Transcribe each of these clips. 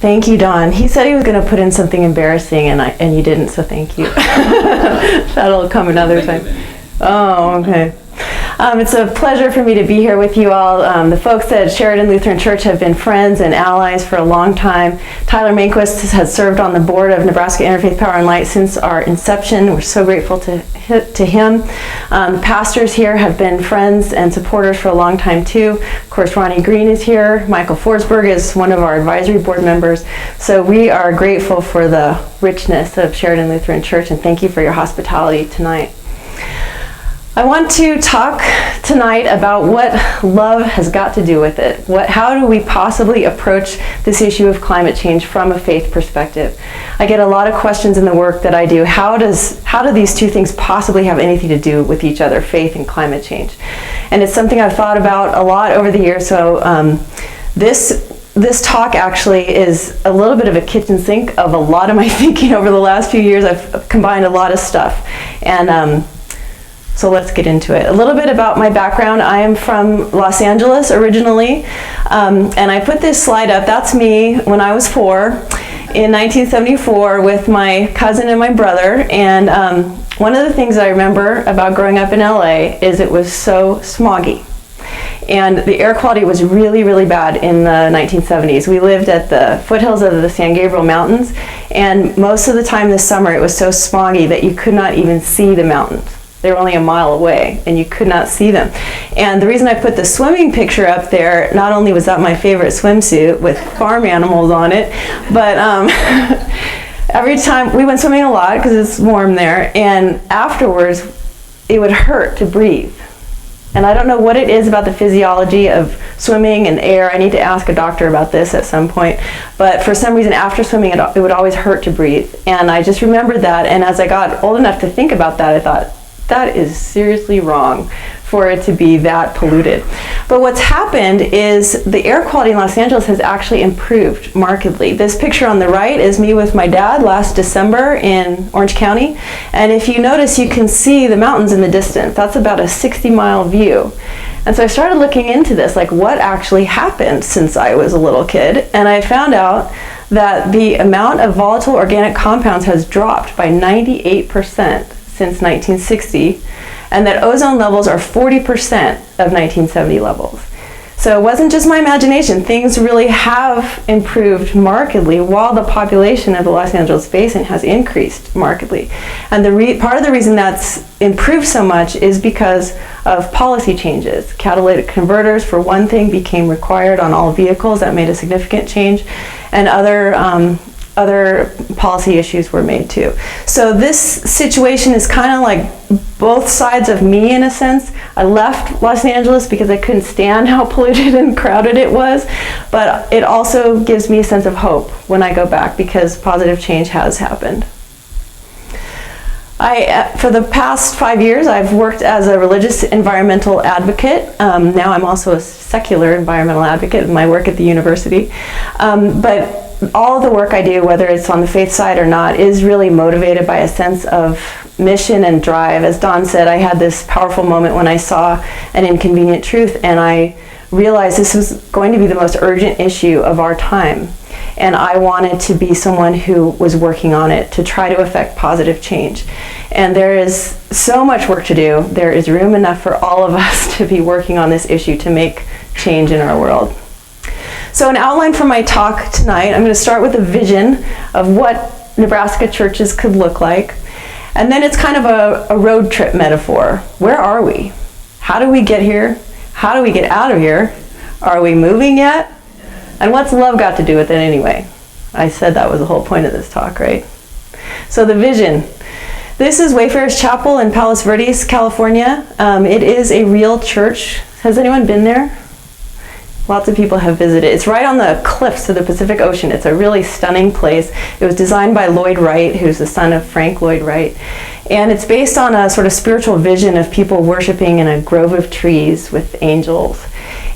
Thank you, Don. He said he was going to put in something embarrassing, and you didn't, so thank you. That'll come another time. Oh, okay. It's a pleasure for me to be here with you all. The folks at Sheridan Lutheran Church have been friends and allies for a long time. Tyler Manquist has served on the board of Nebraska Interfaith Power and Light since our inception. We're so grateful to him. The pastors here have been friends and supporters for a long time too. Of course, Ronnie Green is here. Michael Forsberg is one of our advisory board members. So we are grateful for the richness of Sheridan Lutheran Church, and thank you for your hospitality tonight. I want to talk tonight about what love has got to do with it. How do we possibly approach this issue of climate change from a faith perspective? I get a lot of questions in the work that I do. How do these two things possibly have anything to do with each other, faith and climate change? And it's something I've thought about a lot over the years. So this talk actually is a little bit of a kitchen sink of a lot of my thinking over the last few years. I've combined a lot of stuff. And so let's get into it. A little bit about my background. I am from Los Angeles originally, and I put this slide up. That's me when I was 4 in 1974 with my cousin and my brother. And one of the things I remember about growing up in LA is it was so smoggy. And the air quality was really, really bad in the 1970s. We lived at the foothills of the San Gabriel Mountains, and most of the time this summer it was so smoggy that you could not even see the mountains. They were only a mile away, and you could not see them. And the reason I put the swimming picture up there, not only was that my favorite swimsuit with farm animals on it, but every time we went swimming a lot because it's warm there, and afterwards it would hurt to breathe. And I don't know what it is about the physiology of swimming and air. I need to ask a doctor about this at some point. But for some reason, after swimming, it would always hurt to breathe. And I just remembered that. And as I got old enough to think about that, I thought, that is seriously wrong for it to be that polluted. But what's happened is the air quality in Los Angeles has actually improved markedly. This picture on the right is me with my dad last December in Orange County. And if you notice, you can see the mountains in the distance. That's about a 60-mile view. And so I started looking into this, like what actually happened since I was a little kid. And I found out that the amount of volatile organic compounds has dropped by 98% since 1960, and that ozone levels are 40% of 1970 levels. So it wasn't just my imagination. Things really have improved markedly while the population of the Los Angeles basin has increased markedly. And part of the reason that's improved so much is because of policy changes. Catalytic converters, for one thing, became required on all vehicles. That made a significant change. And other policy issues were made too. So this situation is kind of like both sides of me in a sense. I left Los Angeles because I couldn't stand how polluted and crowded it was, but it also gives me a sense of hope when I go back because positive change has happened. For the past 5 years, I've worked as a religious environmental advocate. Now I'm also a secular environmental advocate in my work at the university. But all of the work I do, whether it's on the faith side or not, is really motivated by a sense of mission and drive. As Don said, I had this powerful moment when I saw an inconvenient truth, and I realized this was going to be the most urgent issue of our time. And I wanted to be someone who was working on it to try to affect positive change. And there is so much work to do. There is room enough for all of us to be working on this issue to make change in our world. So an outline for my talk tonight, I'm going to start with a vision of what Nebraska churches could look like. And then it's kind of a road trip metaphor. Where are we? How do we get here? How do we get out of here? Are we moving yet? And what's love got to do with it anyway? I said that was the whole point of this talk, right? So the vision. This is Wayfarers Chapel in Palos Verdes, California. It is a real church. Has anyone been there? Lots of people have visited. It's right on the cliffs of the Pacific Ocean. It's a really stunning place. It was designed by Lloyd Wright, who's the son of Frank Lloyd Wright. And it's based on a sort of spiritual vision of people worshiping in a grove of trees with angels.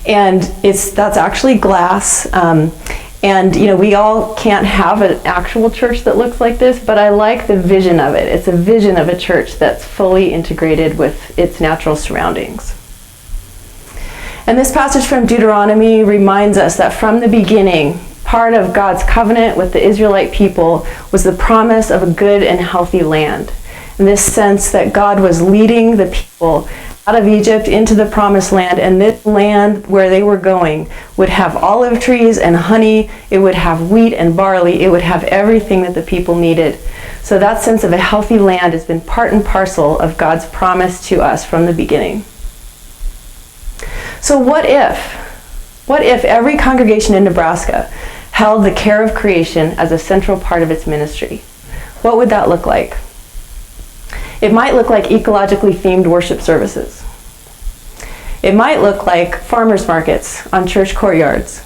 And that's actually glass. And we all can't have an actual church that looks like this, but I like the vision of it. It's a vision of a church that's fully integrated with its natural surroundings. And this passage from Deuteronomy reminds us that from the beginning, part of God's covenant with the Israelite people was the promise of a good and healthy land. In this sense that God was leading the people out of Egypt into the promised land, and this land where they were going would have olive trees and honey, it would have wheat and barley, it would have everything that the people needed. So that sense of a healthy land has been part and parcel of God's promise to us from the beginning. So what if every congregation in Nebraska held the care of creation as a central part of its ministry? What would that look like? It might look like ecologically themed worship services. It might look like farmers markets on church courtyards.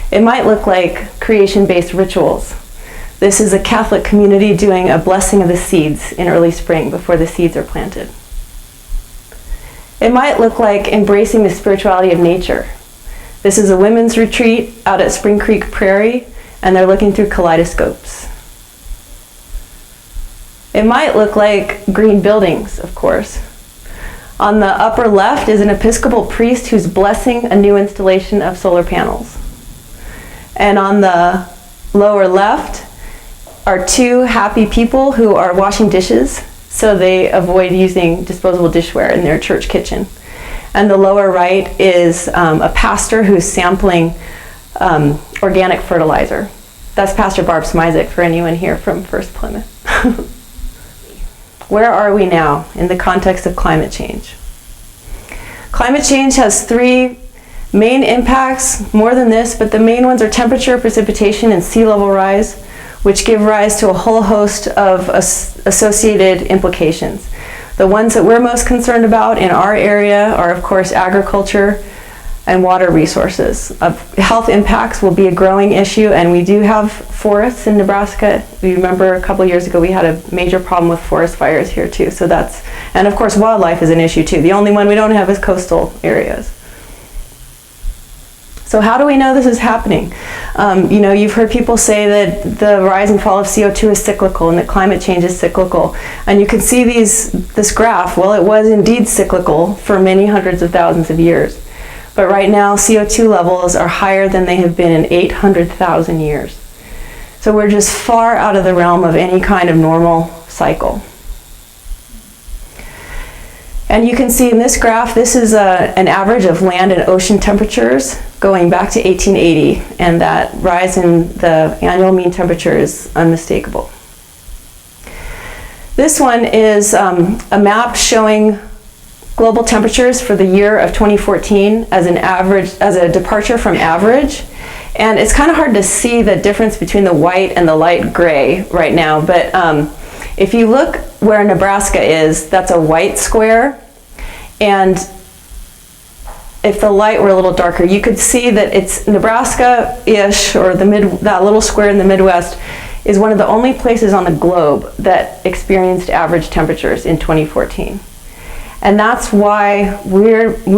It might look like creation-based rituals. This is a Catholic community doing a blessing of the seeds in early spring before the seeds are planted. It might look like embracing the spirituality of nature. This is a women's retreat out at Spring Creek Prairie, and they're looking through kaleidoscopes. It might look like green buildings, of course. On the upper left is an Episcopal priest who's blessing a new installation of solar panels. And on the lower left are two happy people who are washing dishes so they avoid using disposable dishware in their church kitchen. And the lower right is a pastor who's sampling organic fertilizer. That's Pastor Barb Smizek for anyone here from First Plymouth. Where are we now in the context of climate change? Climate change has three main impacts, more than this, but the main ones are temperature, precipitation, and sea level rise, which give rise to a whole host of associated implications. The ones that we're most concerned about in our area are, of course, agriculture and water resources. Health impacts will be a growing issue, and we do have forests in Nebraska. We remember a couple years ago we had a major problem with forest fires here too. And of course wildlife is an issue too. The only one we don't have is coastal areas. So how do we know this is happening? You've heard people say that the rise and fall of CO2 is cyclical and that climate change is cyclical. And you can see this graph. Well, it was indeed cyclical for many hundreds of thousands of years. But right now, CO2 levels are higher than they have been in 800,000 years. So we're just far out of the realm of any kind of normal cycle. And you can see in this graph, this is an average of land and ocean temperatures going back to 1880, and that rise in the annual mean temperature is unmistakable. This one is a map showing global temperatures for the year of 2014 as an average, as a departure from average. And it's kind of hard to see the difference between the white and the light gray right now, but if you look where Nebraska is, that's a white square, and if the light were a little darker, you could see that it's Nebraska-ish, or that little square in the Midwest is one of the only places on the globe that experienced average temperatures in 2014. And that's why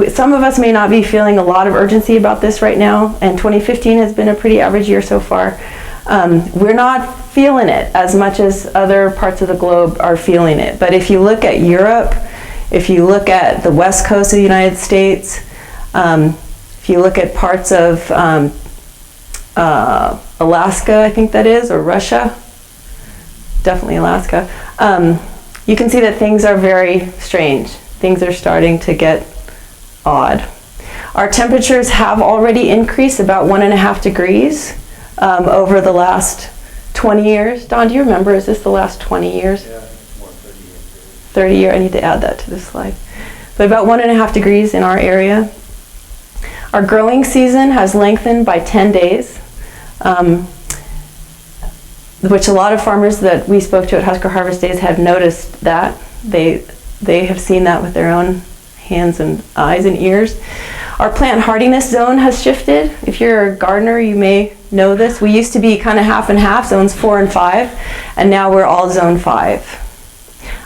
some of us may not be feeling a lot of urgency about this right now, and 2015 has been a pretty average year so far. We're not feeling it as much as other parts of the globe are feeling it. But if you look at Europe, if you look at the west coast of the United States, if you look at parts of Alaska, I think that is, or Russia, definitely Alaska, you can see that things are very strange. Things are starting to get odd. Our temperatures have already increased about 1.5 degrees over the last 20 years. Don, do you remember, is this the last 20 years? Yeah, more 30 years. 30 years, I need to add that to this slide. But about 1.5 degrees in our area. Our growing season has lengthened by 10 days, which a lot of farmers that we spoke to at Husker Harvest Days have noticed that. They have seen that with their own hands and eyes and ears. Our plant hardiness zone has shifted. If you're a gardener, you may know this. We used to be kind of half and half, zones 4 and 5, and now we're all zone 5.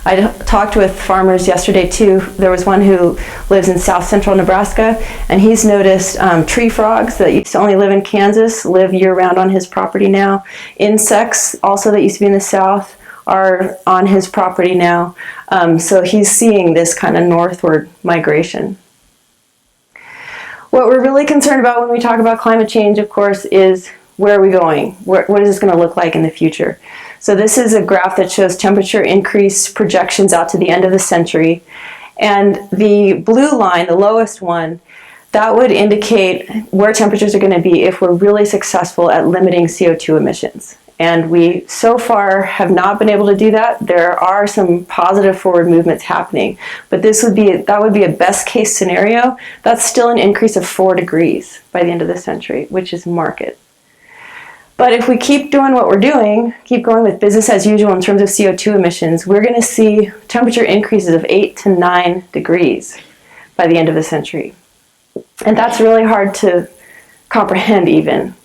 I talked with farmers yesterday too. There was one who lives in south central Nebraska, and he's noticed tree frogs that used to only live in Kansas live year round on his property now. Insects also that used to be in the south are on his property now. So he's seeing this kind of northward migration. What we're really concerned about when we talk about climate change, of course, is where are we going? What is this going to look like in the future? So this is a graph that shows temperature increase projections out to the end of the century. And the blue line, the lowest one, that would indicate where temperatures are going to be if we're really successful at limiting CO2 emissions. And we so far have not been able to do that. There are some positive forward movements happening, but that would be a best case scenario. That's still an increase of 4 degrees by the end of the century, which is market. But if we keep doing what we're doing, keep going with business as usual in terms of CO2 emissions, we're going to see temperature increases of 8 to 9 degrees by the end of the century. And that's really hard to comprehend even.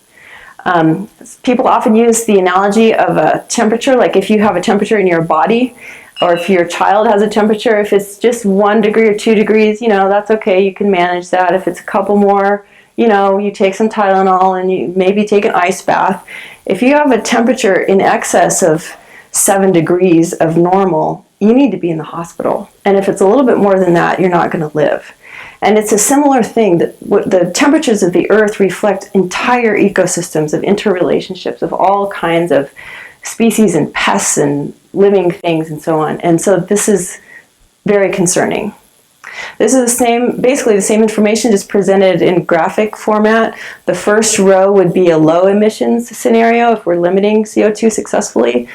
People often use the analogy of a temperature, like if you have a temperature in your body, or if your child has a temperature, if it's just 1 degree or 2 degrees, that's okay, you can manage that. If it's a couple more, you take some Tylenol and you maybe take an ice bath. If you have a temperature in excess of 7 degrees of normal, you need to be in the hospital. And if it's a little bit more than that, you're not going to live. And it's a similar thing that the temperatures of the Earth reflect entire ecosystems of interrelationships of all kinds of species and pests and living things and so on. And so this is very concerning. This is basically the same information, just presented in graphic format. The first row would be a low emissions scenario if we're limiting CO2 successfully.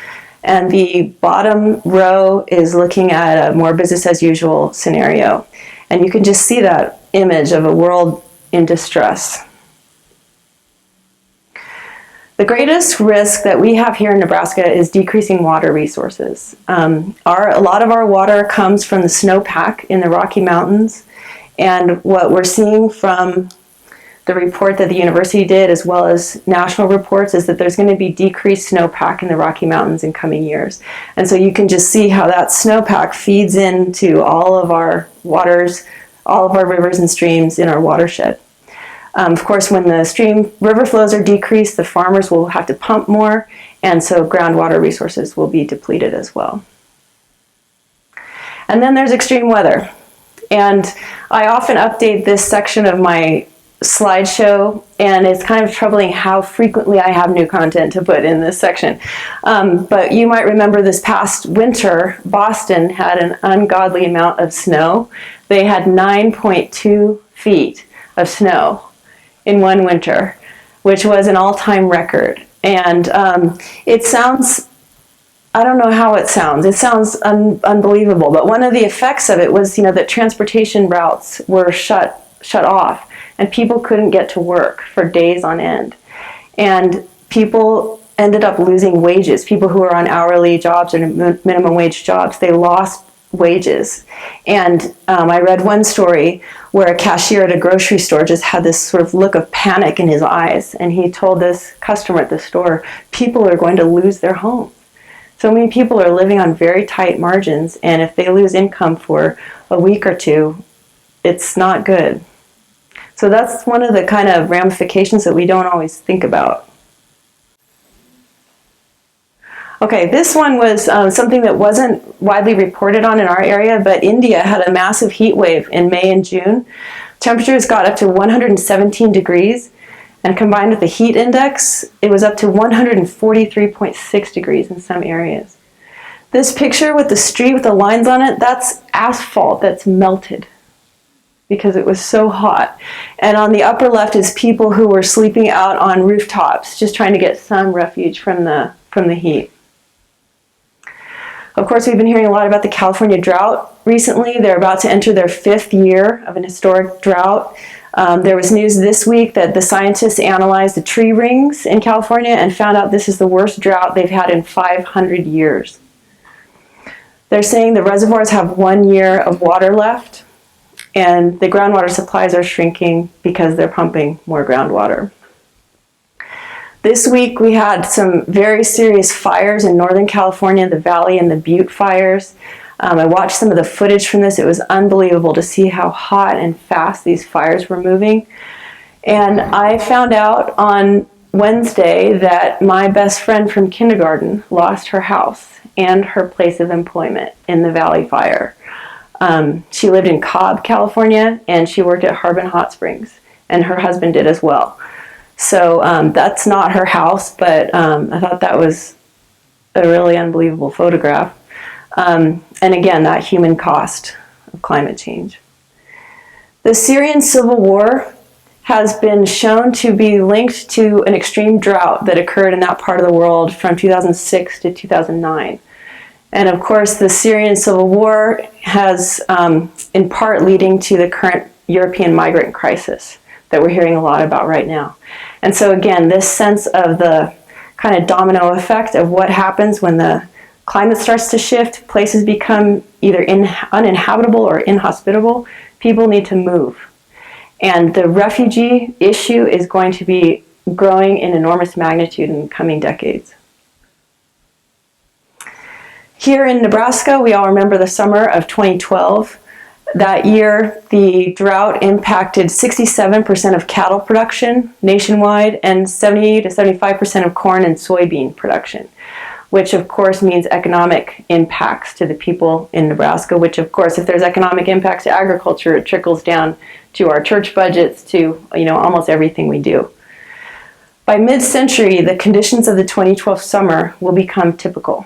And the bottom row is looking at a more business as usual scenario. And you can just see that image of a world in distress. The greatest risk that we have here in Nebraska is decreasing water resources. A lot of our water comes from the snowpack in the Rocky Mountains. And what we're seeing from the report that the university did, as well as national reports, is that there's going to be decreased snowpack in the Rocky Mountains in coming years. And so you can just see how that snowpack feeds into all of our waters, all of our rivers and streams in our watershed. Of course, when the river flows are decreased, the farmers will have to pump more, and so groundwater resources will be depleted as well. And then there's extreme weather. And I often update this section of my slideshow, and it's kind of troubling how frequently I have new content to put in this section. But you might remember this past winter, Boston had an ungodly amount of snow. They had 9.2 feet of snow in one winter, which was an all-time record. And it sounds, I don't know how it sounds. It sounds unbelievable. But one of the effects of it was, that transportation routes were shut off, and people couldn't get to work for days on end. And people ended up losing wages. People who are on hourly jobs or minimum wage jobs, they lost wages. And I read one story where a cashier at a grocery store just had this sort of look of panic in his eyes. And he told this customer at the store, people are going to lose their homes. So many people are living on very tight margins. And if they lose income for a week or two, it's not good. So that's one of the kind of ramifications that we don't always think about. Okay, this one was something that wasn't widely reported on in our area, but India had a massive heat wave in May and June. Temperatures got up to 117 degrees, and combined with the heat index, it was up to 143.6 degrees in some areas. This picture with the street with the lines on it, that's asphalt that's melted because it was so hot. And on the upper left is people who were sleeping out on rooftops, just trying to get some refuge from the heat. Of course, we've been hearing a lot about the California drought recently. They're about to enter their 5th year of an historic drought. There was news this week that the scientists analyzed the tree rings in California and found out this is the worst drought they've had in 500 years. They're saying the reservoirs have 1 year of water left, and the groundwater supplies are shrinking because they're pumping more groundwater. This week we had some very serious fires in Northern California, the Valley and the Butte fires. I watched some of the footage from this. It was unbelievable to see how hot and fast these fires were moving. And I found out on Wednesday that my best friend from kindergarten lost her house and her place of employment in the Valley fire. She lived in Cobb, California, and she worked at Harbin Hot Springs. and her husband did as well. So that's not her house, but I thought that was a really unbelievable photograph. And again, that human cost of climate change. The Syrian civil war has been shown to be linked to an extreme drought that occurred in that part of the world from 2006 to 2009. And of course, the Syrian civil war has, in part, leading to the current European migrant crisis that we're hearing a lot about right now. And so again, this sense of the kind of domino effect of what happens when the climate starts to shift, places become either uninhabitable or inhospitable, people need to move. And the refugee issue is going to be growing in enormous magnitude in the coming decades. Here in Nebraska, we all remember the summer of 2012. That year, the drought impacted 67% of cattle production nationwide and 70 to 75% of corn and soybean production, which of course means economic impacts to the people in Nebraska, which of course, if there's economic impacts to agriculture, it trickles down to our church budgets, to almost everything we do. By mid-century, the conditions of the 2012 summer will become typical.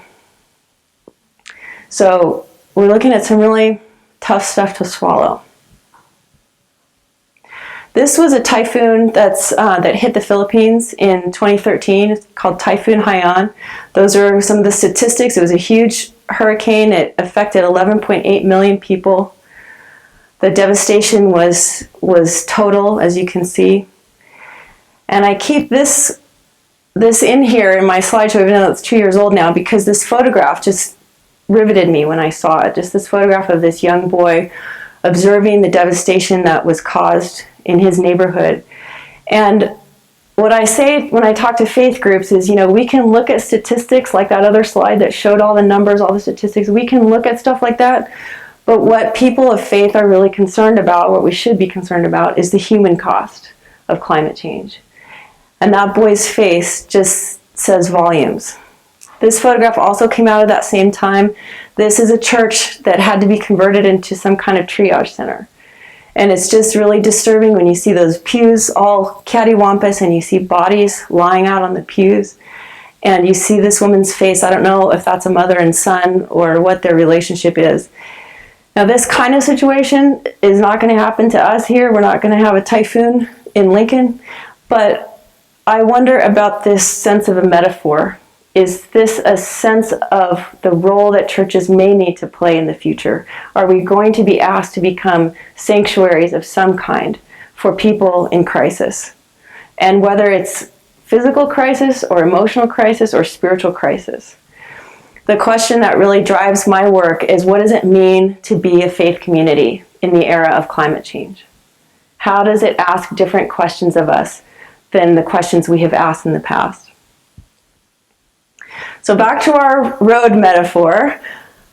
So we're looking at some really tough stuff to swallow. This was a typhoon that hit the Philippines in 2013. It's called Typhoon Haiyan. Those are some of the statistics. It was a huge hurricane. It affected 11.8 million people. The devastation was total, as you can see. And I keep this in here in my slideshow, even though it's 2 years old now, because this photograph just riveted me when I saw it. Just this photograph of this young boy observing the devastation that was caused in his neighborhood. And what I say when I talk to faith groups is, we can look at statistics like that other slide that showed all the numbers, all the statistics. We can look at stuff like that. But what people of faith are really concerned about, what we should be concerned about, is the human cost of climate change. And that boy's face just says volumes. This photograph also came out at that same time. This is a church that had to be converted into some kind of triage center. And it's just really disturbing when you see those pews all cattywampus and you see bodies lying out on the pews. And you see this woman's face. I don't know if that's a mother and son or what their relationship is. Now, this kind of situation is not going to happen to us here. We're not going to have a typhoon in Lincoln. But I wonder about this sense of a metaphor. Is this a sense of the role that churches may need to play in the future? Are we going to be asked to become sanctuaries of some kind for people in crisis? And whether it's physical crisis or emotional crisis or spiritual crisis. The question that really drives my work is, what does it mean to be a faith community in the era of climate change? How does it ask different questions of us than the questions we have asked in the past? So back to our road metaphor.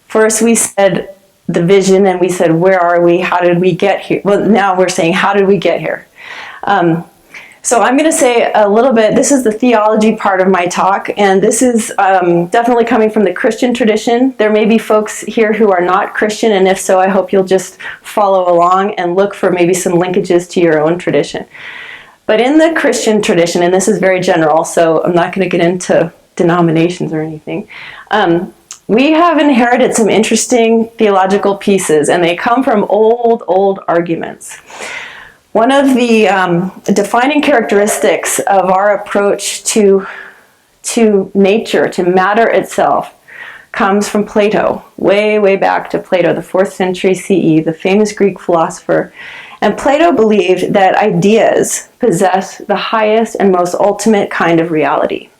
First we said the vision, and we said, where are we? How did we get here? Well, now we're saying, how did we get here? So I'm going to say a little bit, this is the theology part of my talk, and this is definitely coming from the Christian tradition. There may be folks here who are not Christian, and if so, I hope you'll just follow along and look for maybe some linkages to your own tradition. But in the Christian tradition, and this is very general, so I'm not going to get into denominations or anything, we have inherited some interesting theological pieces, and they come from old arguments. One of the defining characteristics of our approach to nature, to matter itself, comes from Plato, way back to Plato, the 4th century CE, the famous Greek philosopher. And Plato believed that ideas possess the highest and most ultimate kind of reality.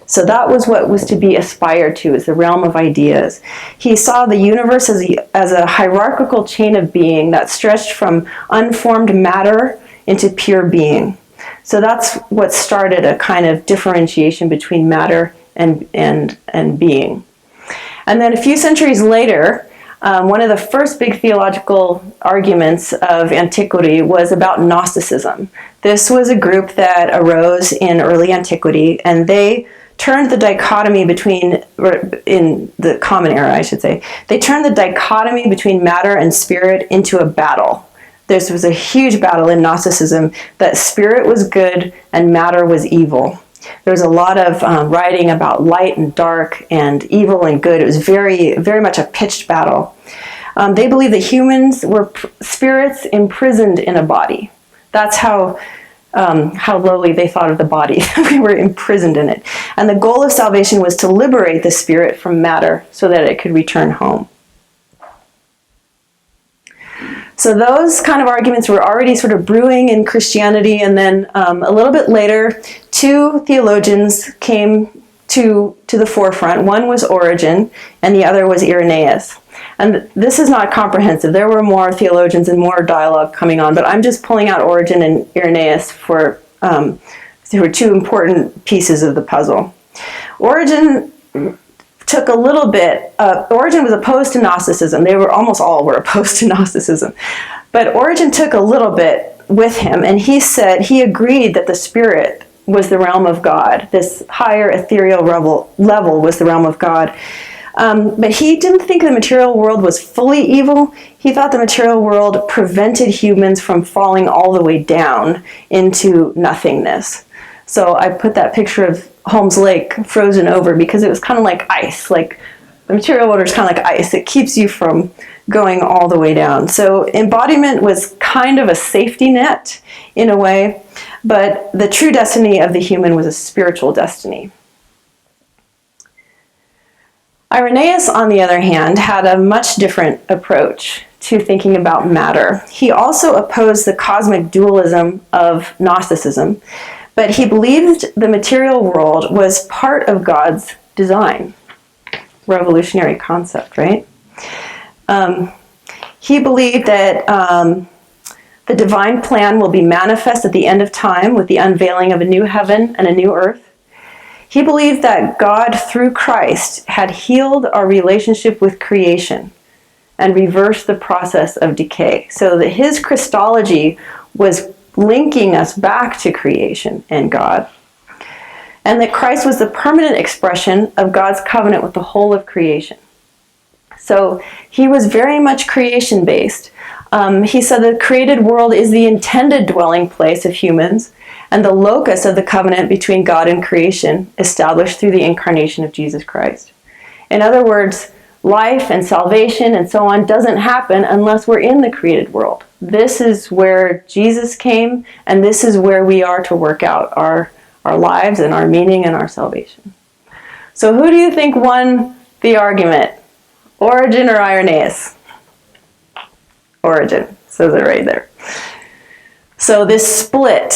So that was what was to be aspired to, is the realm of ideas. He saw the universe as a hierarchical chain of being that stretched from unformed matter into pure being. So that's what started a kind of differentiation between matter and being. And then a few centuries later, one of the first big theological arguments of antiquity was about Gnosticism. This was a group that arose in early antiquity, and they turned the dichotomy between, or in the Common Era, I should say, they turned the dichotomy between matter and spirit into a battle. This was a huge battle in Gnosticism that spirit was good and matter was evil. There was a lot of writing about light and dark and evil and good. It was very, very much a pitched battle. They believed that humans were spirits imprisoned in a body. That's how lowly they thought of the body. We were imprisoned in it. And the goal of salvation was to liberate the spirit from matter so that it could return home. So those kind of arguments were already sort of brewing in Christianity, and then a little bit later, two theologians came to the forefront. One was Origen, and the other was Irenaeus. And this is not comprehensive. There were more theologians and more dialogue coming on, but I'm just pulling out Origen and Irenaeus for two important pieces of the puzzle. Origen took a little bit, Origen was opposed to Gnosticism. Almost all were opposed to Gnosticism. But Origen took a little bit with him, and he agreed that the spirit was the realm of God. This higher ethereal level was the realm of God. But he didn't think the material world was fully evil. He thought the material world prevented humans from falling all the way down into nothingness. So I put that picture of Holmes Lake frozen over because it was kind of like ice. Like the material world is kind of like ice. It keeps you from going all the way down. So embodiment was kind of a safety net in a way, but the true destiny of the human was a spiritual destiny. Irenaeus, on the other hand, had a much different approach to thinking about matter. He also opposed the cosmic dualism of Gnosticism, but he believed the material world was part of God's design. Revolutionary concept, right? He believed that the divine plan will be manifest at the end of time with the unveiling of a new heaven and a new earth. He believed that God, through Christ, had healed our relationship with creation and reversed the process of decay. So that his Christology was linking us back to creation and God. And that Christ was the permanent expression of God's covenant with the whole of creation. So he was very much creation-based. He said the created world is the intended dwelling place of humans and the locus of the covenant between God and creation established through the incarnation of Jesus Christ. In other words, life and salvation and so on doesn't happen unless we're in the created world. This is where Jesus came, and this is where we are to work out our lives and our meaning and our salvation. So who do you think won the argument? Origen or Irenaeus? Origen, says it right there. So this split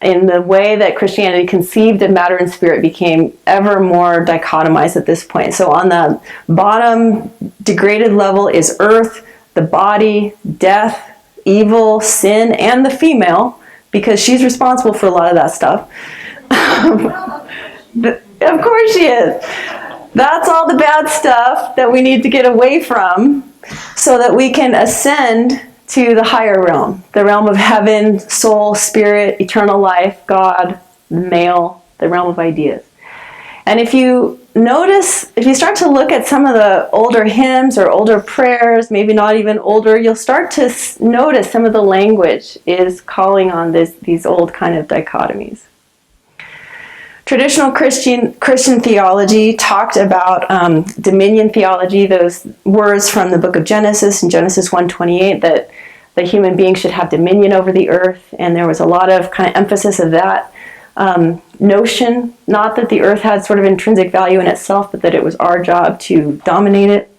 in the way that Christianity conceived of matter and spirit became ever more dichotomized at this point. So on the bottom degraded level is earth, the body, death, evil, sin, and the female, because she's responsible for a lot of that stuff. Of course she is. That's all the bad stuff that we need to get away from so that we can ascend to the higher realm, the realm of heaven, soul, spirit, eternal life, God, male, the realm of ideas. And if you start to look at some of the older hymns or older prayers, maybe not even older, you'll start to notice some of the language is calling on these old kind of dichotomies. Traditional Christian theology talked about dominion theology, those words from the book of Genesis in Genesis 1:28 that the human being should have dominion over the earth, and there was a lot of kind of emphasis of that notion, not that the earth had sort of intrinsic value in itself, but that it was our job to dominate it.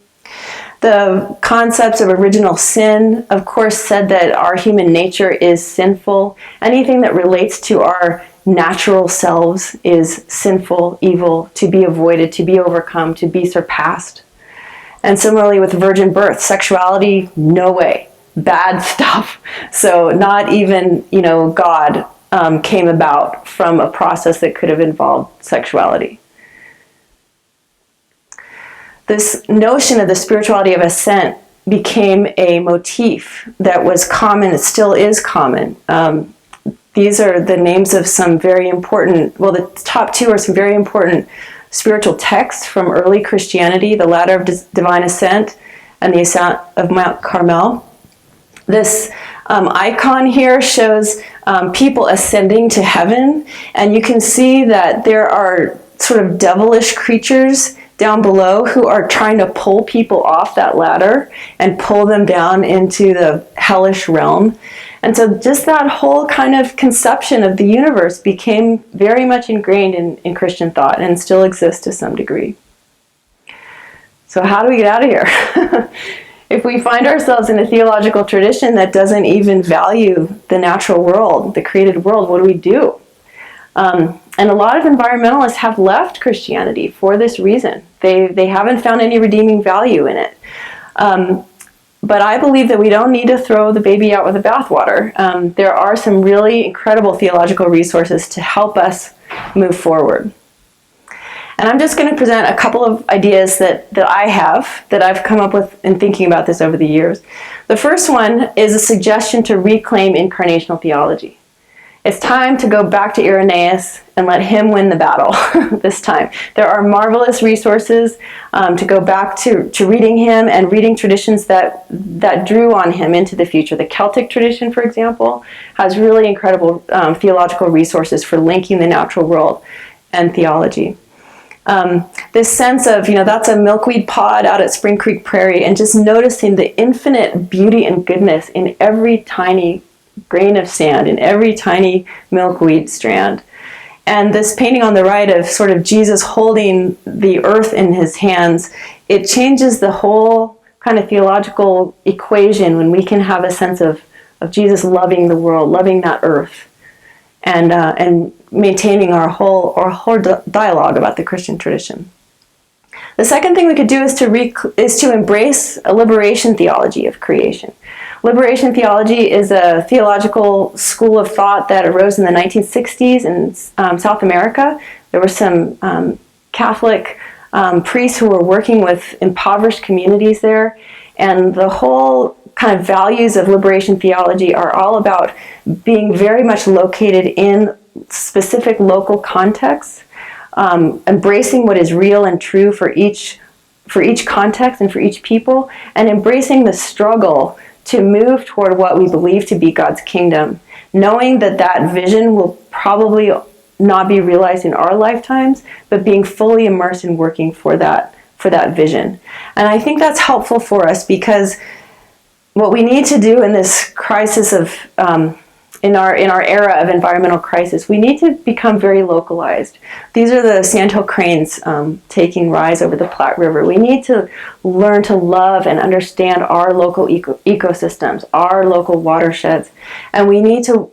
The concepts of original sin, of course, said that our human nature is sinful. Anything that relates to our natural selves is sinful, evil, to be avoided, to be overcome, to be surpassed. And similarly with virgin birth, sexuality, no way, bad stuff. So not even, God came about from a process that could have involved sexuality. This notion of the spirituality of ascent became a motif that was common, it still is common. These are the names of some very important, the top two are some very important spiritual texts from early Christianity, the Ladder of Divine Ascent and the Ascent of Mount Carmel. This icon here shows people ascending to heaven, and you can see that there are sort of devilish creatures down below who are trying to pull people off that ladder and pull them down into the hellish realm. And so just that whole kind of conception of the universe became very much ingrained in Christian thought and still exists to some degree. So how do we get out of here? If we find ourselves in a theological tradition that doesn't even value the natural world, the created world, what do we do? And a lot of environmentalists have left Christianity for this reason. They haven't found any redeeming value in it. But I believe that we don't need to throw the baby out with the bathwater. There are some really incredible theological resources to help us move forward. And I'm just going to present a couple of ideas that I've come up with in thinking about this over the years. The first one is a suggestion to reclaim incarnational theology. It's time to go back to Irenaeus and let him win the battle this time. There are marvelous resources to go back to reading him and reading traditions that drew on him into the future. The Celtic tradition, for example, has really incredible theological resources for linking the natural world and theology. This sense of, that's a milkweed pod out at Spring Creek Prairie, and just noticing the infinite beauty and goodness in every tiny grain of sand, in every tiny milkweed strand. And this painting on the right of sort of Jesus holding the earth in his hands, it changes the whole kind of theological equation when we can have a sense of Jesus loving the world, loving that earth, and maintaining our whole dialogue about the Christian tradition. The second thing we could do is to embrace a liberation theology of creation. Liberation theology is a theological school of thought that arose in the 1960s in South America. There were some Catholic priests who were working with impoverished communities there, and the whole kind of values of liberation theology are all about being very much located in specific local contexts, embracing what is real and true for each context and for each people, and embracing the struggle to move toward what we believe to be God's kingdom, knowing that vision will probably not be realized in our lifetimes, but being fully immersed in working for that vision. And I think that's helpful for us, because what we need to do in this crisis of in our era of environmental crisis, we need to become very localized. These are the sandhill cranes taking rise over the Platte River. We need to learn to love and understand our local ecosystems, our local watersheds, and we need to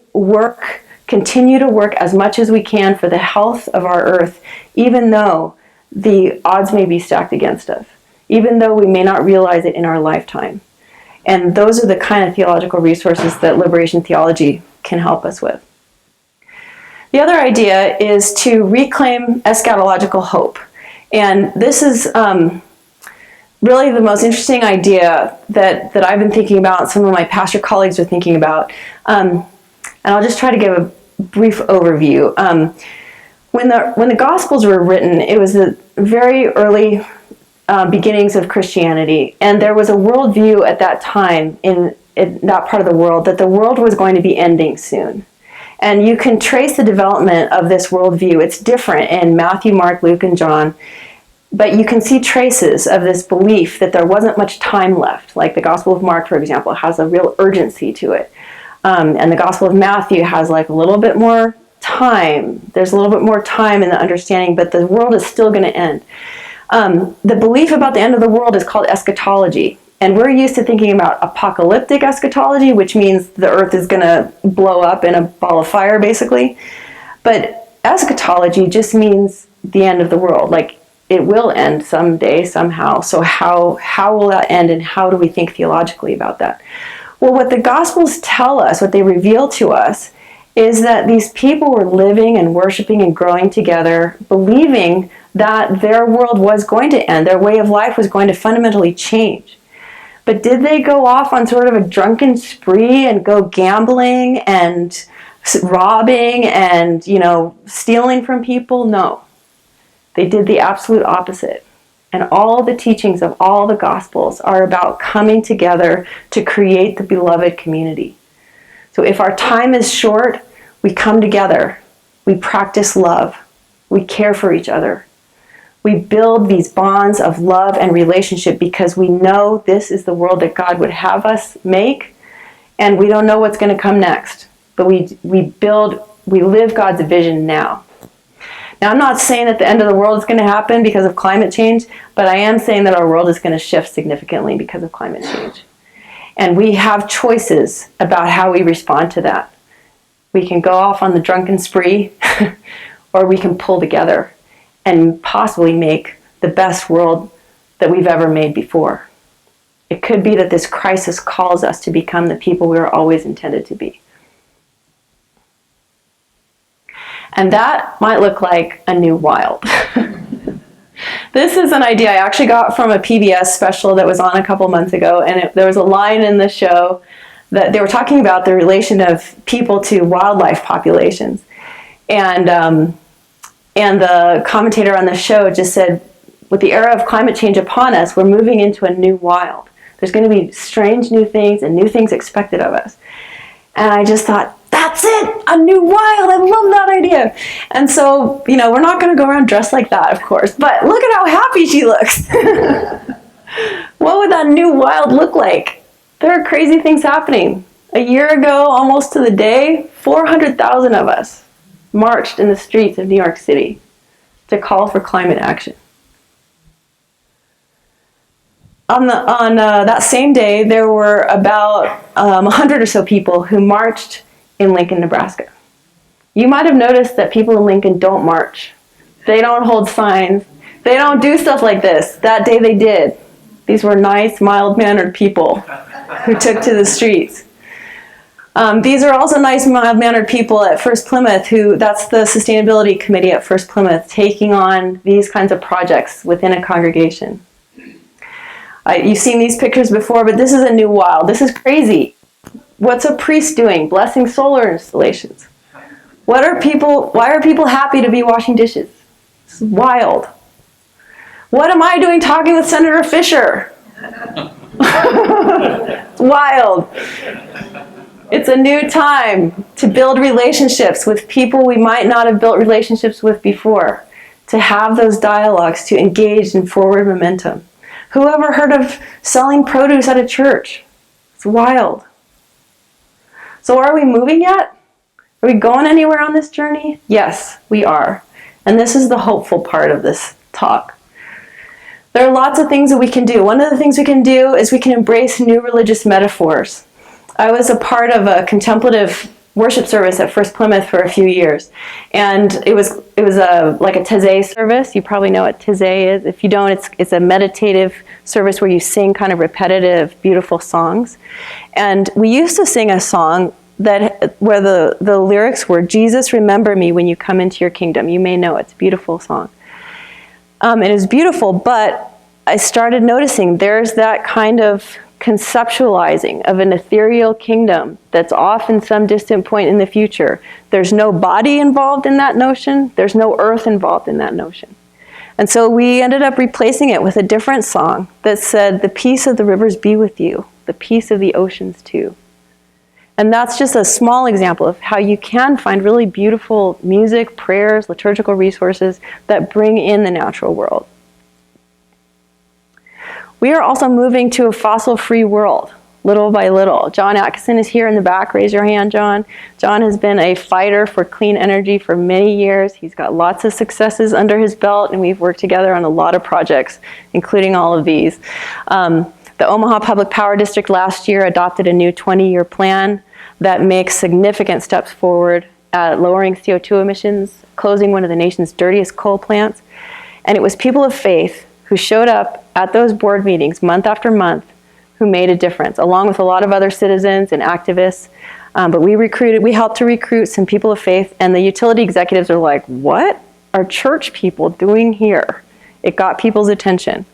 continue to work as much as we can for the health of our earth, even though the odds may be stacked against us, even though we may not realize it in our lifetime. And those are the kind of theological resources that liberation theology can help us with. The other idea is to reclaim eschatological hope. And this is really the most interesting idea that I've been thinking about, some of my pastor colleagues are thinking about. And I'll just try to give a brief overview. When the Gospels were written, it was the very early beginnings of Christianity, and there was a worldview at that time in that part of the world that the world was going to be ending soon. And you can trace the development of this worldview. It's different in Matthew, Mark, Luke, and John, but you can see traces of this belief that there wasn't much time left. Like the Gospel of Mark, for example, has a real urgency to it. And the Gospel of Matthew has like a little bit more time. There's a little bit more time in the understanding, but the world is still going to end. The belief about the end of the world is called eschatology. And we're used to thinking about apocalyptic eschatology, which means the earth is going to blow up in a ball of fire, basically. But eschatology just means the end of the world. Like, it will end someday, somehow. So how will that end, and how do we think theologically about that? Well, what the Gospels tell us, what they reveal to us, is that these people were living and worshiping and growing together, believing that their world was going to end, their way of life was going to fundamentally change. But did they go off on sort of a drunken spree and go gambling and robbing and, stealing from people? No. They did the absolute opposite. and all the teachings of all the Gospels are about coming together to create the beloved community. So if our time is short, we come together, we practice love, we care for each other. We build these bonds of love and relationship because we know this is the world that God would have us make, and we don't know what's going to come next. But we live God's vision now. Now, I'm not saying that the end of the world is going to happen because of climate change, but I am saying that our world is going to shift significantly because of climate change. And we have choices about how we respond to that. We can go off on the drunken spree, or we can pull together and possibly make the best world that we've ever made before. It could be that this crisis calls us to become the people we were always intended to be. And that might look like a new wild. This is an idea I actually got from a PBS special that was on a couple months ago, and there was a line in the show that they were talking about the relation of people to wildlife populations. And the commentator on the show just said, with the era of climate change upon us, we're moving into a new wild. There's going to be strange new things and new things expected of us. And I just thought, that's it, a new wild. I love that idea. And so, we're not going to go around dressed like that, of course, but look at how happy she looks. What would that new wild look like? There are crazy things happening. A year ago, almost to the day, 400,000 of us marched in the streets of New York City to call for climate action. On that same day, there were about 100 or so people who marched in Lincoln, Nebraska. You might have noticed that people in Lincoln don't march. They don't hold signs. They don't do stuff like this. That day they did. These were nice, mild-mannered people who took to the streets. These are also nice, mild-mannered people at First Plymouth, that's the sustainability committee at First Plymouth, taking on these kinds of projects within a congregation. You've seen these pictures before, but this is a new wild. This is crazy. What's a priest doing? Blessing solar installations. Why are people happy to be washing dishes? It's wild. What am I doing talking with Senator Fisher? It's wild. It's a new time to build relationships with people we might not have built relationships with before, to have those dialogues, to engage in forward momentum. Who ever heard of selling produce at a church? It's wild. So are we moving yet? Are we going anywhere on this journey? Yes, we are. And this is the hopeful part of this talk. There are lots of things that we can do. One of the things we can do is we can embrace new religious metaphors. I was a part of a contemplative worship service at First Plymouth for a few years. And it was like a Taizé service. You probably know what Taizé is. If you don't, it's a meditative service where you sing kind of repetitive, beautiful songs. And we used to sing a song where the lyrics were, Jesus, remember me when you come into your kingdom. You may know it's a beautiful song. It was beautiful, but I started noticing there's that kind of conceptualizing of an ethereal kingdom that's off in some distant point in the future. There's no body involved in that notion. There's no earth involved in that notion. And so we ended up replacing it with a different song that said, the peace of the rivers be with you, the peace of the oceans too. And that's just a small example of how you can find really beautiful music, prayers, liturgical resources that bring in the natural world. We are also moving to a fossil-free world, little by little. John Atkinson is here in the back. Raise your hand, John. John has been a fighter for clean energy for many years. He's got lots of successes under his belt, and we've worked together on a lot of projects, including all of these. The Omaha Public Power District last year adopted a new 20-year plan that makes significant steps forward at lowering CO2 emissions, closing one of the nation's dirtiest coal plants. And it was people of faith who showed up at those board meetings month after month who made a difference, along with a lot of other citizens and activists. But we helped to recruit some people of faith, and the utility executives are like, what are church people doing here? It got people's attention.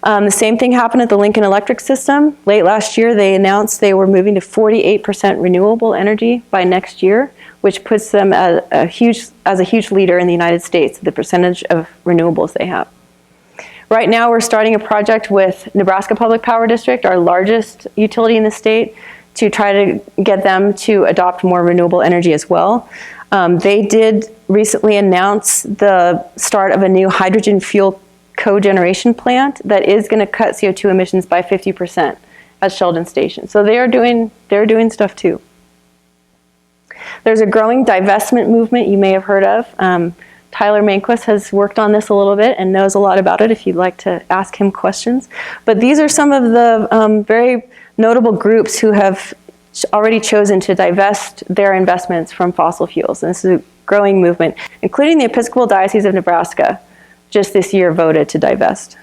The same thing happened at the Lincoln Electric System. Late last year, they announced they were moving to 48% renewable energy by next year, which puts them as a huge leader in the United States, the percentage of renewables they have. Right now, we're starting a project with Nebraska Public Power District, our largest utility in the state, to try to get them to adopt more renewable energy as well. They did recently announce the start of a new hydrogen fuel cogeneration plant that is going to cut CO2 emissions by 50% at Sheldon Station. So they're doing stuff too. There's a growing divestment movement you may have heard of. Tyler Manquist has worked on this a little bit and knows a lot about it if you'd like to ask him questions. But these are some of the very notable groups who have already chosen to divest their investments from fossil fuels. And this is a growing movement, including the Episcopal Diocese of Nebraska, just this year voted to divest.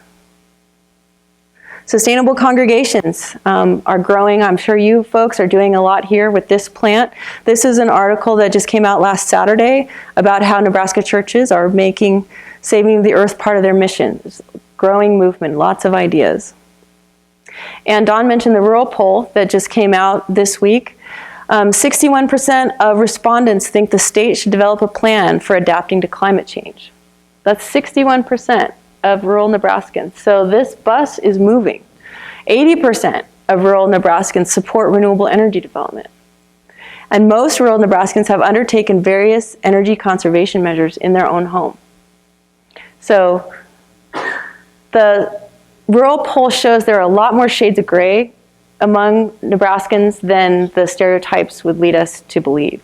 Sustainable congregations are growing. I'm sure you folks are doing a lot here with this plant. This is an article that just came out last Saturday about how Nebraska churches are saving the earth part of their mission. Growing movement, lots of ideas. And Dawn mentioned the rural poll that just came out this week. 61% of respondents think the state should develop a plan for adapting to climate change. That's 61% of rural Nebraskans. So this bus is moving. 80% of rural Nebraskans support renewable energy development. And most rural Nebraskans have undertaken various energy conservation measures in their own home. So the rural poll shows there are a lot more shades of gray among Nebraskans than the stereotypes would lead us to believe.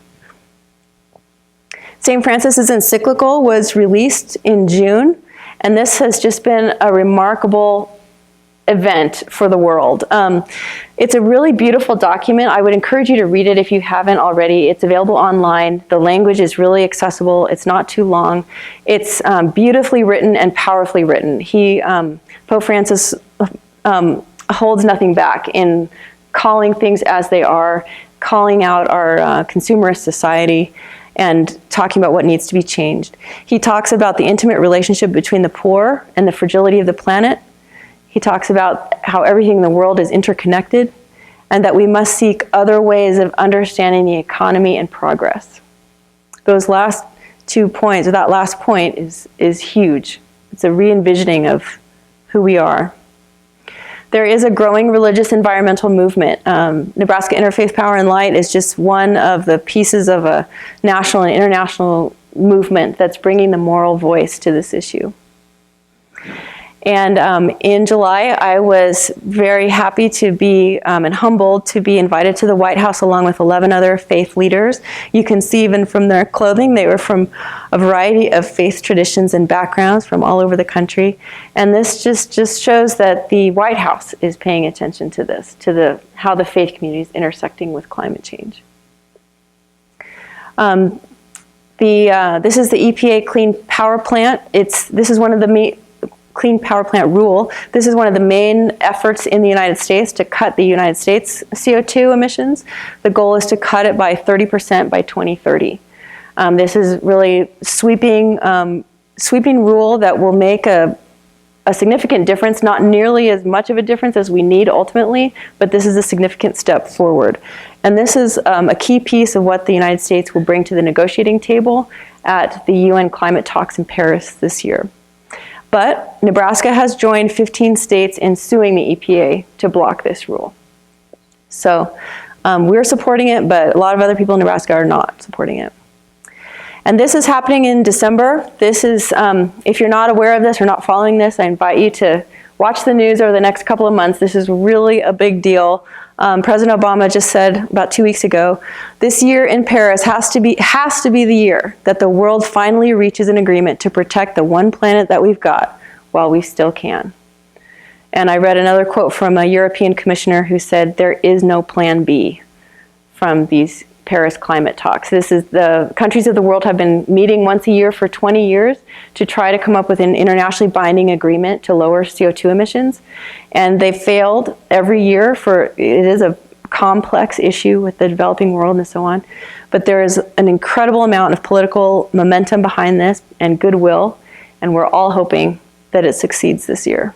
St. Francis's encyclical was released in June, and this has just been a remarkable event for the world. It's a really beautiful document. I would encourage you to read it if you haven't already. It's available online. The language is really accessible. It's not too long. It's beautifully written and powerfully written. Pope Francis holds nothing back in calling things as they are, calling out our consumerist society, and talking about what needs to be changed. He talks about the intimate relationship between the poor and the fragility of the planet. He talks about how everything in the world is interconnected and that we must seek other ways of understanding the economy and progress. Those last 2 points, or that last point, is huge. It's a re-envisioning of who we are. There is a growing religious environmental movement. Nebraska Interfaith Power and Light is just one of the pieces of a national and international movement that's bringing the moral voice to this issue. And in July, I was very happy to be and humbled to be invited to the White House along with 11 other faith leaders. You can see even from their clothing, they were from a variety of faith traditions and backgrounds from all over the country. And this just shows that the White House is paying attention to this, to how the faith community is intersecting with climate change. This is the EPA Clean Power Plant. This is one of the Clean Power Plant rule. This is one of the main efforts in the United States to cut the United States CO2 emissions. The goal is to cut it by 30% by 2030. This is really sweeping rule that will make a significant difference, not nearly as much of a difference as we need ultimately, but this is a significant step forward. And this is a key piece of what the United States will bring to the negotiating table at the UN climate talks in Paris this year. But Nebraska has joined 15 states in suing the EPA to block this rule. So we're supporting it, but a lot of other people in Nebraska are not supporting it. And this is happening in December. This is, if you're not aware of this or not following this, I invite you to watch the news over the next couple of months. This is really a big deal. President Obama just said about 2 weeks ago, this year in Paris has to be the year that the world finally reaches an agreement to protect the one planet that we've got while we still can. And I read another quote from a European commissioner who said there is no plan B from these Paris climate talks. The countries of the world have been meeting once a year for 20 years to try to come up with an internationally binding agreement to lower CO2 emissions. And they failed every year it is a complex issue with the developing world and so on. But there is an incredible amount of political momentum behind this and goodwill, and we're all hoping that it succeeds this year.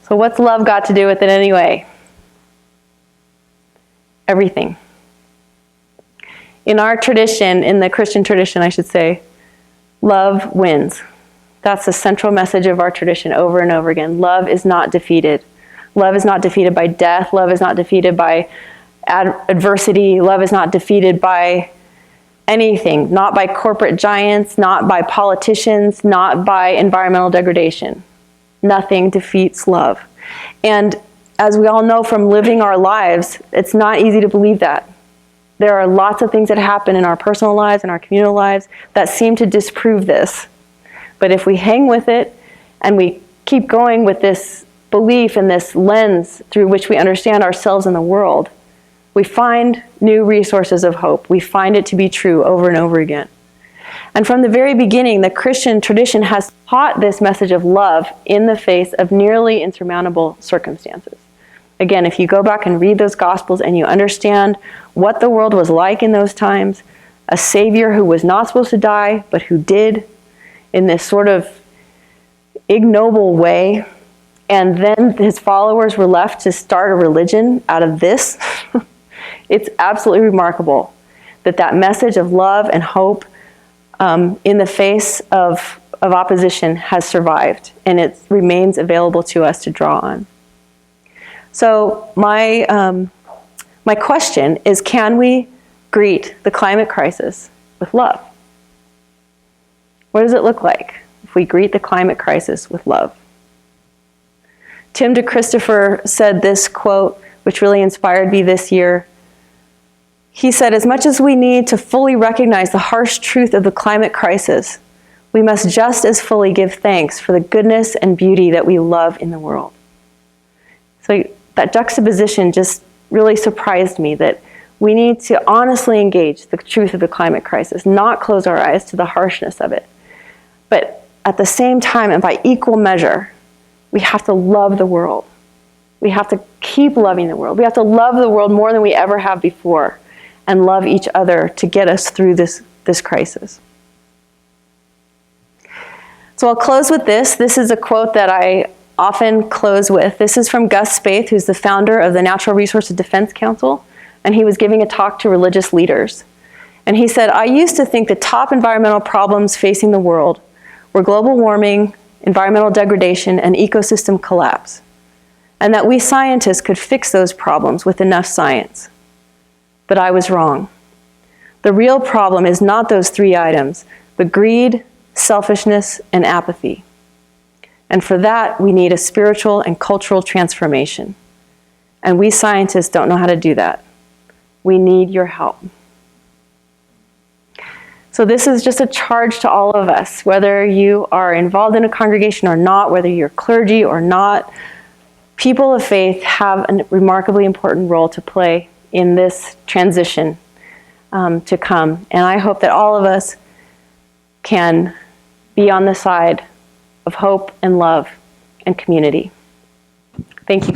So what's love got to do with it anyway? Everything. In our tradition, in the Christian tradition, I should say, love wins. That's the central message of our tradition over and over again. Love is not defeated. Love is not defeated by death. Love is not defeated by adversity. Love is not defeated by anything, not by corporate giants, not by politicians, not by environmental degradation. Nothing defeats love. And as we all know from living our lives, it's not easy to believe that. There are lots of things that happen in our personal lives and our communal lives that seem to disprove this. But if we hang with it and we keep going with this belief and this lens through which we understand ourselves and the world, we find new resources of hope. We find it to be true over and over again. And from the very beginning, the Christian tradition has taught this message of love in the face of nearly insurmountable circumstances. Again, if you go back and read those Gospels and you understand what the world was like in those times, a Savior who was not supposed to die, but who did in this sort of ignoble way, and then his followers were left to start a religion out of this, it's absolutely remarkable that that message of love and hope in the face of opposition has survived, and it remains available to us to draw on. So my question is, can we greet the climate crisis with love? What does it look like if we greet the climate crisis with love? Tim DeChristopher said this quote, which really inspired me this year. He said, "As much as we need to fully recognize the harsh truth of the climate crisis, we must just as fully give thanks for the goodness and beauty that we love in the world." So that juxtaposition just really surprised me, that we need to honestly engage the truth of the climate crisis, not close our eyes to the harshness of it. But at the same time, and by equal measure, we have to love the world. We have to keep loving the world. We have to love the world more than we ever have before, and love each other to get us through this crisis. So I'll close with this. This is a quote that I often close with. This is from Gus Spaeth, who's the founder of the Natural Resources Defense Council, and he was giving a talk to religious leaders. And he said, "I used to think the top environmental problems facing the world were global warming, environmental degradation, and ecosystem collapse, and that we scientists could fix those problems with enough science. But I was wrong. The real problem is not those three items, but greed, selfishness, and apathy. And for that, we need a spiritual and cultural transformation. And we scientists don't know how to do that. We need your help." So this is just a charge to all of us, whether you are involved in a congregation or not, whether you're clergy or not. People of faith have a remarkably important role to play in this transition to come. And I hope that all of us can be on the side of hope and love and community. Thank you.